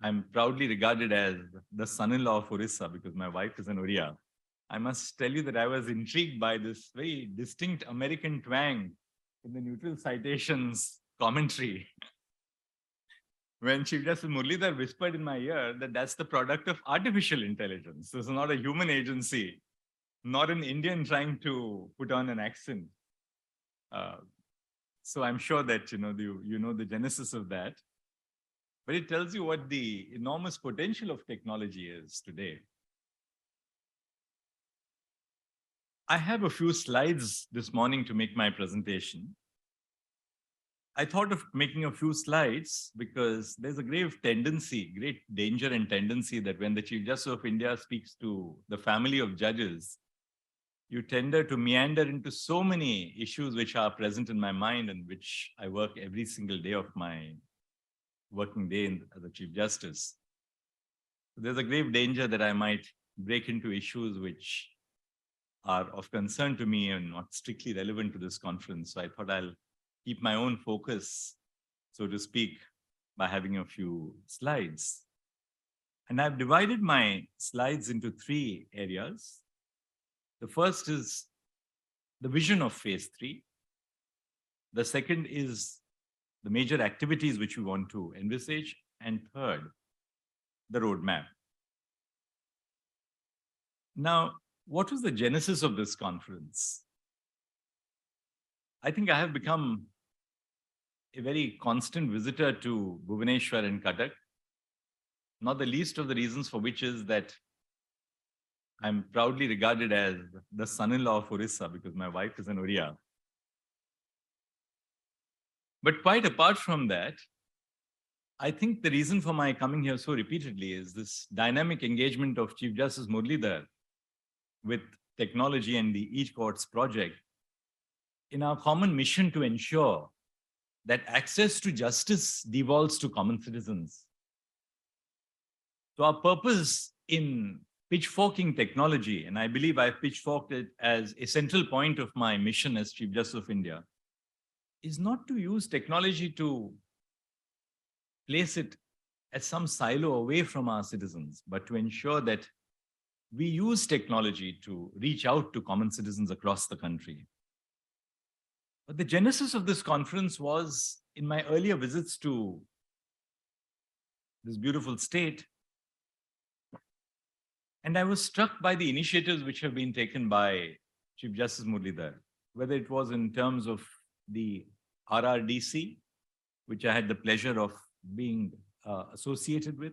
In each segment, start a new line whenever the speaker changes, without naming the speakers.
I'm proudly regarded as the son-in-law of Odisha because my wife is an Odia. I must tell you that I was intrigued by this very distinct American twang in the neutral citations commentary. When Chief Justice Muralidhar whispered in my ear that that's the product of artificial intelligence. This is not a human agency, not an Indian trying to put on an accent. So I'm sure that you know the genesis of that. But it tells you what the enormous potential of technology is today. I have a few slides this morning to make my presentation. I thought of making a few slides because there's a great danger and tendency that when the Chief Justice of India speaks to the family of judges, you tend to meander into so many issues which are present in my mind and which I work every single day of my working day as a Chief Justice. There's a grave danger that I might break into issues which are of concern to me and not strictly relevant to this conference. So I thought I'll keep my own focus, so to speak, by having a few slides. And I've divided my slides into three areas. The first is the vision of phase 3. The second is the major activities which we want to envisage. And third, the roadmap. Now, what was the genesis of this conference? I think I have become a very constant visitor to Bhubaneswar and Cuttack, not the least of the reasons for which is that I'm proudly regarded as the son-in-law of Odisha because my wife is an Odia. But quite apart from that, I think the reason for my coming here so repeatedly is this dynamic engagement of Chief Justice Muralidhar with technology and the Each Courts project in our common mission to ensure that access to justice devolves to common citizens. So our purpose in pitchforking technology, and I believe I've pitchforked it as a central point of my mission as Chief Justice of India, is not to use technology to place it as some silo away from our citizens, but to ensure that we use technology to reach out to common citizens across the country. But the genesis of this conference was in my earlier visits to this beautiful state. And I was struck by the initiatives which have been taken by Chief Justice Muralidhar, whether it was in terms of the RRDC, which I had the pleasure of being associated with,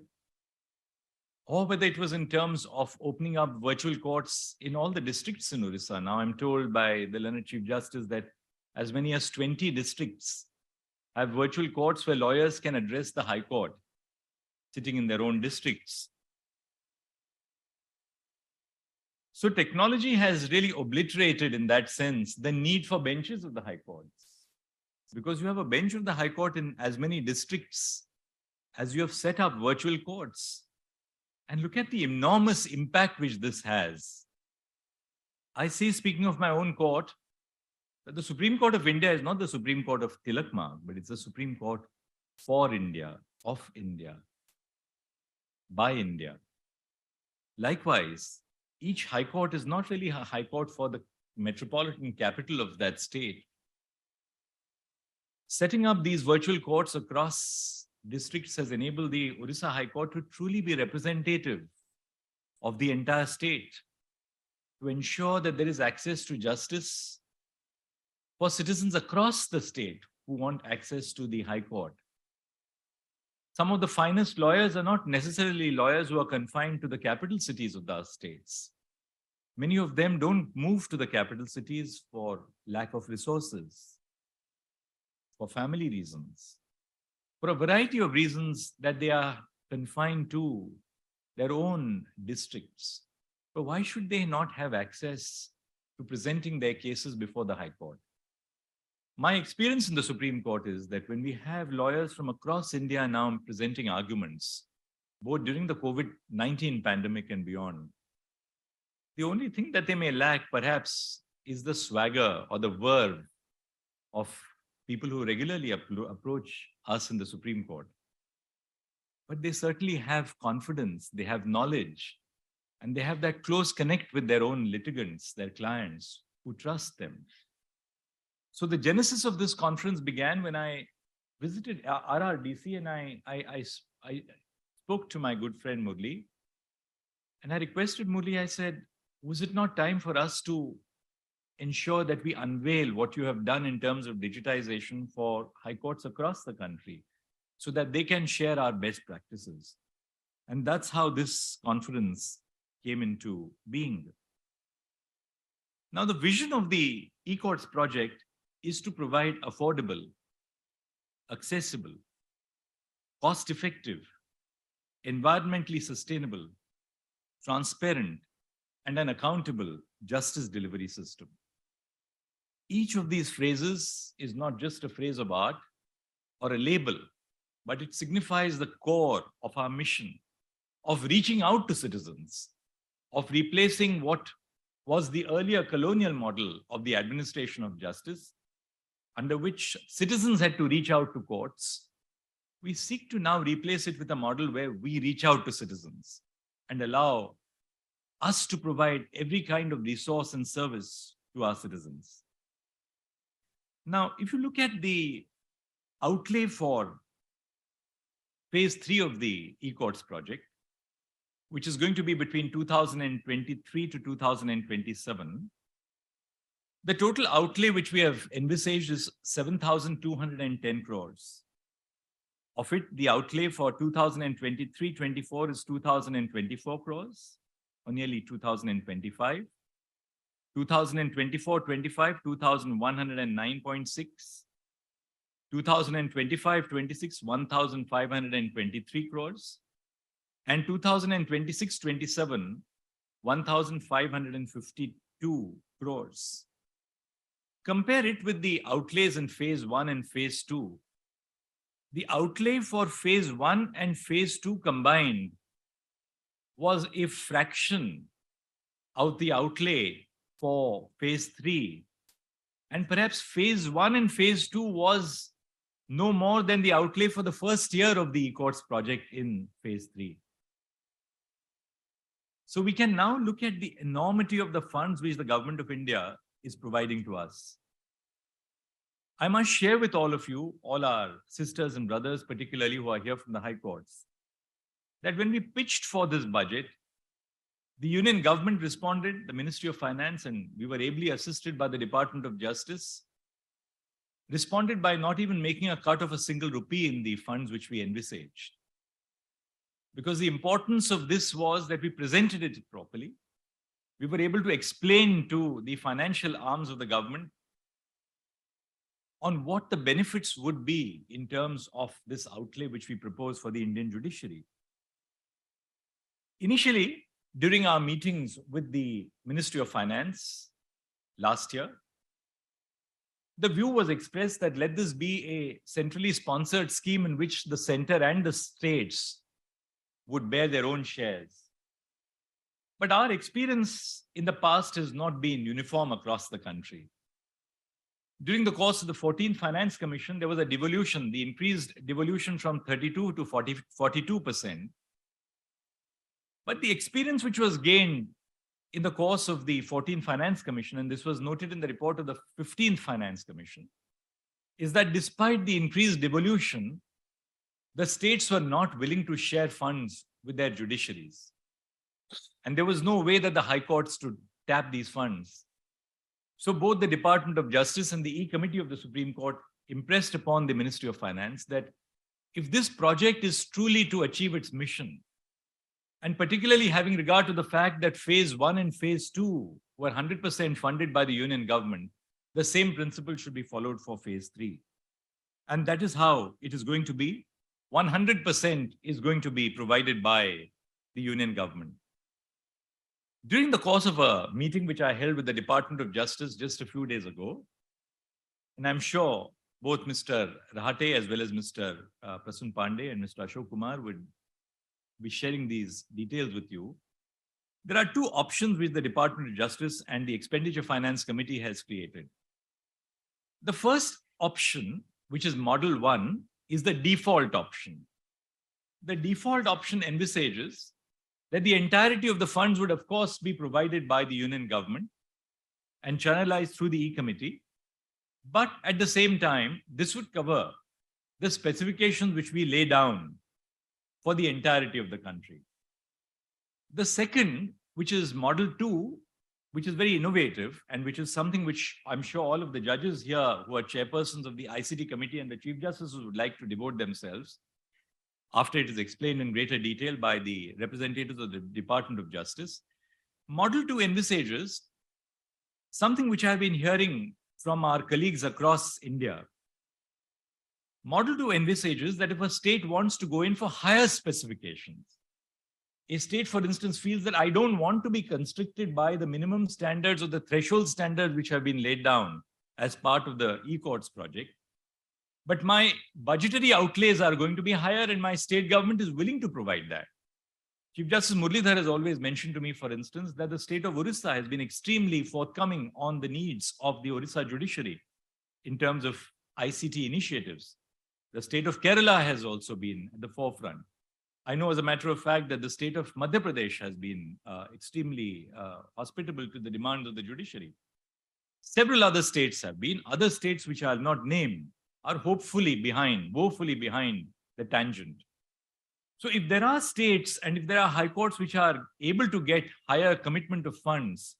or whether it was in terms of opening up virtual courts in all the districts in Odisha. Now I'm told by the learned Chief Justice that as many as 20 districts have virtual courts where lawyers can address the High Court, sitting in their own districts. So technology has really obliterated, in that sense, the need for benches of the High Courts. Because you have a bench of the High Court in as many districts as you have set up virtual courts. And look at the enormous impact which this has. I say, speaking of my own court, that the Supreme Court of India is not the Supreme Court of Tilakmark, but it's the Supreme Court for India, of India, by India. Likewise, each High Court is not really a High Court for the metropolitan capital of that state. Setting up these virtual courts across districts has enabled the Odisha High Court to truly be representative of the entire state, to ensure that there is access to justice for citizens across the state who want access to the High Court. Some of the finest lawyers are not necessarily lawyers who are confined to the capital cities of the states. Many of them don't move to the capital cities for lack of resources, for family reasons, for a variety of reasons that they are confined to their own districts. But why should they not have access to presenting their cases before the High Court? My experience in the Supreme Court is that when we have lawyers from across India now presenting arguments, both during the COVID-19 pandemic and beyond, the only thing that they may lack perhaps is the swagger or the verve of people who regularly approach us in the Supreme Court. but they certainly have confidence, they have knowledge, and they have that close connect with their own litigants, their clients, who trust them. So the genesis of this conference began when I visited RRDC, and I spoke to my good friend Murli, and I requested Murli, I said, was it not time for us to ensure that we unveil what you have done in terms of digitization for high courts across the country so that they can share our best practices? And that's how this conference came into being. Now, the vision of the eCourts project is to provide affordable, accessible, cost-effective, environmentally sustainable, transparent, and an accountable justice delivery system. Each of these phrases is not just a phrase of art or a label, but it signifies the core of our mission of reaching out to citizens, of replacing what was the earlier colonial model of the administration of justice, under which citizens had to reach out to courts. We seek to now replace it with a model where we reach out to citizens and allow us to provide every kind of resource and service to our citizens. Now, if you look at the outlay for phase 3 of the eCourts project, which is going to be between 2023 to 2027, the total outlay which we have envisaged is 7,210 crores. Of it, the outlay for 2023-24 is 2,024 crores, or nearly 2,025. 2024-25, 2,109.6. 2025-26, 1,523 crores. And 2026-27, 1,552 crores. Compare it with the outlays in phase 1 and phase 2. The outlay for phase 1 and phase 2 combined was a fraction of the outlay for phase 3. And perhaps phase 1 and phase 2 was no more than the outlay for the first year of the eCourts project in phase 3. So we can now look at the enormity of the funds which the government of India is providing to us. I must share with all of you, all our sisters and brothers, particularly who are here from the high courts, that when we pitched for this budget, the union government responded, the Ministry of Finance, and we were ably assisted by the Department of Justice, responded by not even making a cut of a single rupee in the funds which we envisaged. Because the importance of this was that we presented it properly. We were able to explain to the financial arms of the government on what the benefits would be in terms of this outlay which we propose for the Indian judiciary. Initially, during our meetings with the Ministry of Finance last year, the view was expressed that let this be a centrally sponsored scheme in which the center and the states would bear their own shares. But our experience in the past has not been uniform across the country. During the course of the 14th Finance Commission, there was a devolution, the increased devolution from 32 to 42%. But the experience which was gained in the course of the 14th Finance Commission, and this was noted in the report of the 15th Finance Commission, is that despite the increased devolution, the states were not willing to share funds with their judiciaries. And there was no way that the high courts to tap these funds. So both the Department of Justice and the E-Committee of the Supreme Court impressed upon the Ministry of Finance that if this project is truly to achieve its mission, and particularly having regard to the fact that phase 1 and phase 2 were 100% funded by the union government, the same principle should be followed for phase 3. And that is how it is going to be. 100% is going to be provided by the union government. During the course of a meeting which I held with the Department of Justice just a few days ago, and I'm sure both Mr. Rahate as well as Mr. Prasun Pandey and Mr. Ashok Kumar would be sharing these details with you. There are two options which the Department of Justice and the Expenditure Finance Committee has created. The first option, which is Model 1, is the default option. the default option envisages that the entirety of the funds would, of course, be provided by the union government and channelized through the E-Committee. But at the same time, this would cover the specifications which we lay down for the entirety of the country. The second, which is Model 2, which is very innovative and which is something which I'm sure all of the judges here who are chairpersons of the ICT committee and the Chief Justices would like to devote themselves after it is explained in greater detail by the representatives of the Department of Justice. Model 2 envisages something which I've been hearing from our colleagues across India. Model 2 envisages that if a state wants to go in for higher specifications, a state, for instance, feels that I don't want to be constricted by the minimum standards or the threshold standards which have been laid down as part of the e-courts project, but my budgetary outlays are going to be higher and my state government is willing to provide that. Chief Justice Muralidhar has always mentioned to me, for instance, that the state of Odisha has been extremely forthcoming on the needs of the Odisha judiciary in terms of ICT initiatives. The state of Kerala has also been at the forefront. I know, as a matter of fact, that the state of Madhya Pradesh has been extremely hospitable to the demands of the judiciary. Several other states have been. Other states which I'll not name are woefully behind the tangent. So if there are states and if there are high courts which are able to get higher commitment of funds,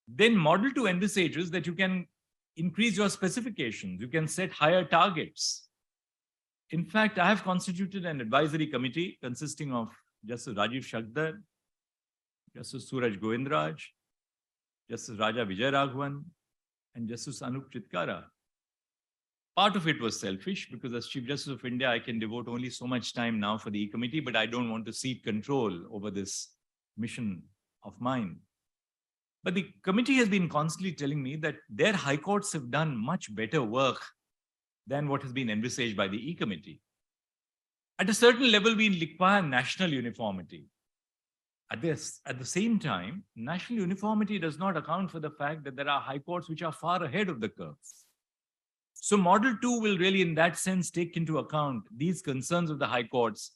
then Model 2 envisages that you can increase your specifications, you can set higher targets. In fact, I have constituted an advisory committee consisting of Justice Rajiv Shakdar, Justice Suraj Govindraj, Justice Raja Vijayaraghavan, and Justice Anup Chitkara. Part of it was selfish because as Chief Justice of India, I can devote only so much time now for the E-Committee, but I don't want to cede control over this mission of mine. But the committee has been constantly telling me that their high courts have done much better work than what has been envisaged by the E-Committee. At a certain level, we require national uniformity. At the same time, national uniformity does not account for the fact that there are high courts which are far ahead of the curve. So Model 2 will really, in that sense, take into account these concerns of the high courts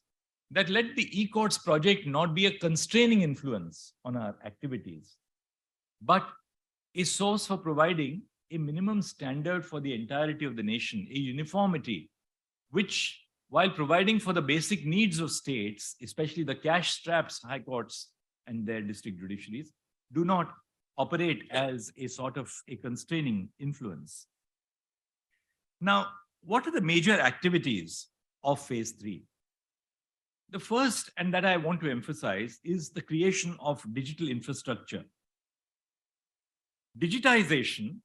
that let the e-courts project not be a constraining influence on our activities, but a source for providing a minimum standard for the entirety of the nation, a uniformity, which, while providing for the basic needs of states, especially the cash straps high courts and their district judiciaries, do not operate as a sort of a constraining influence. Now, what are the major activities of phase 3? The first, and that I want to emphasize, is the creation of digital infrastructure. Digitization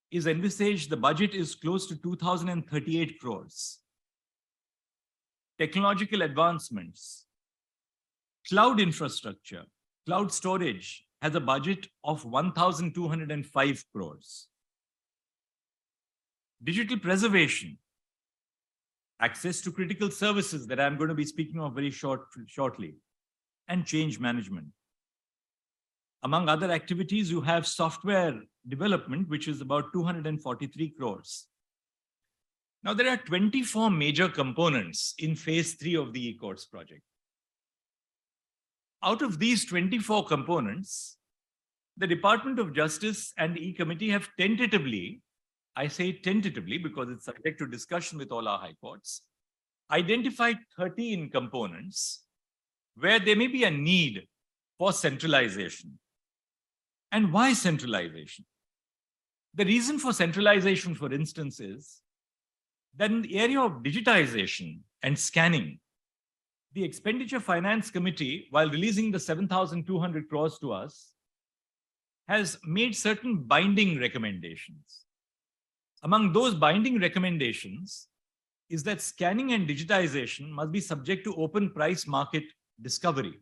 is envisaged, the budget is close to 2,038 crores. Technological advancements, cloud infrastructure, cloud storage has a budget of 1,205 crores. Digital preservation, access to critical services that I'm going to be speaking of very shortly, and change management. Among other activities, you have software development, which is about 243 crores. Now, there are 24 major components in phase 3 of the e-courts project. Out of these 24 components, the Department of Justice and the E-Committee have tentatively, I say tentatively because it's subject to discussion with all our high courts, identified 13 components where there may be a need for centralization. And why centralization? The reason for centralization, for instance, is that in the area of digitization and scanning, the Expenditure Finance Committee, while releasing the 7,200 crores to us, has made certain binding recommendations. Among those binding recommendations is that scanning and digitization must be subject to open price market discovery.